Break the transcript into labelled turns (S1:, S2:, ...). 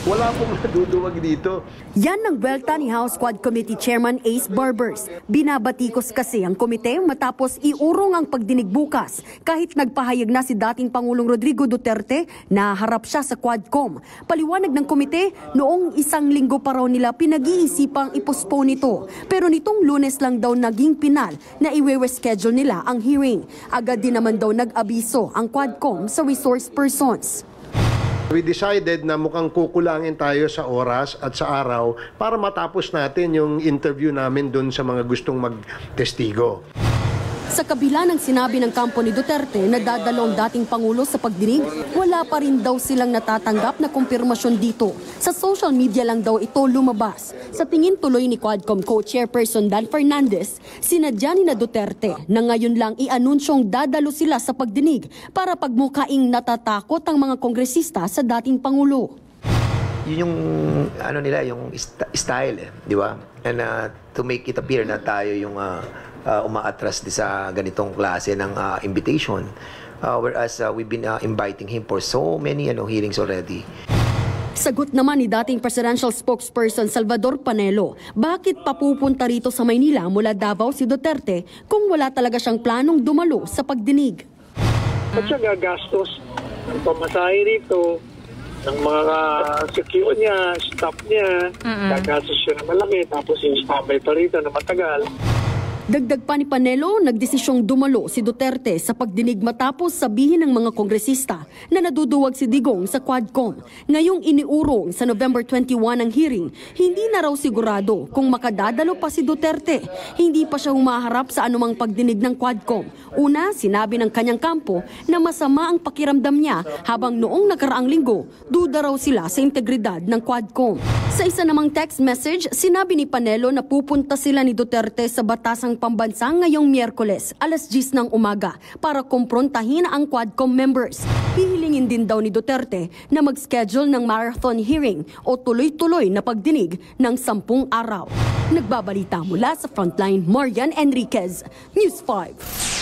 S1: Wala pong naduduwag dito.
S2: Yan ang welta ni House Quad Committee Chairman Ace Barbers. Binabatikos kasi ang komite matapos iurong ang pagdinig bukas. Kahit nagpahayag na si dating Pangulong Rodrigo Duterte na harap siya sa Quadcom. Paliwanag ng komite, noong 1 linggo pa raw nila pinag-iisipang ipostpone ito. Pero nitong Lunes lang daw naging pinal na i-reschedule nila ang hearing. Agad din naman daw nag-abiso ang Quadcom sa resource persons.
S1: We decided na mukhang kukulangin tayo sa oras at sa araw para matapos natin yung interview namin doon sa mga gustong magtestigo.
S2: Sa kabila ng sinabi ng kampo ni Duterte na dadalo ang dating Pangulo sa pagdinig, wala pa rin daw silang natatanggap na kumpirmasyon dito. Sa social media lang daw ito lumabas. Sa tingin tuloy ni Quadcom Co-Chairperson Dan Fernandez, sinadya ni na Duterte na ngayon lang i-anunsyong dadalo sila sa pagdinig para pagmukaing natatakot ang mga kongresista sa dating Pangulo.
S3: Yun yung ano nila, yung style, di ba? And to make it appear na tayo yung umaatras sa ganitong klase ng invitation. Whereas we've been inviting him for so many hearings already.
S2: Sagot naman ni dating presidential spokesperson Salvador Panelo, bakit papupunta rito sa Maynila mula Davao si Duterte kung wala talaga siyang planong dumalo sa pagdinig?
S4: At siya gagastos ng pamasahe rito, ng mga secure niya, staff niya, gagastos siya na malaki, tapos yung standby pa rito na matagal.
S2: Dagdag pa ni Panelo, nagdesisyong dumalo si Duterte sa pagdinig matapos sabihin ng mga kongresista na naduduwag si Digong sa Quadcom. Ngayong iniurong sa November 21 ang hearing, hindi na raw sigurado kung makadadalo pa si Duterte. Hindi pa siya humaharap sa anumang pagdinig ng Quadcom. Una, sinabi ng kanyang kampo na masama ang pakiramdam niya habang noong nakaraang linggo, duda raw sila sa integridad ng Quadcom. Sa isa namang text message, sinabi ni Panelo na pupunta sila ni Duterte sa Batasang Pambansa ngayong Miyerkules, alas 10 ng umaga para kumprontahin ang Quadcom members. Hihilingin din daw ni Duterte na mag-schedule ng marathon hearing o tuloy-tuloy na pagdinig ng 10 araw. Nagbabalita mula sa Frontline, Marian Enriquez, News 5.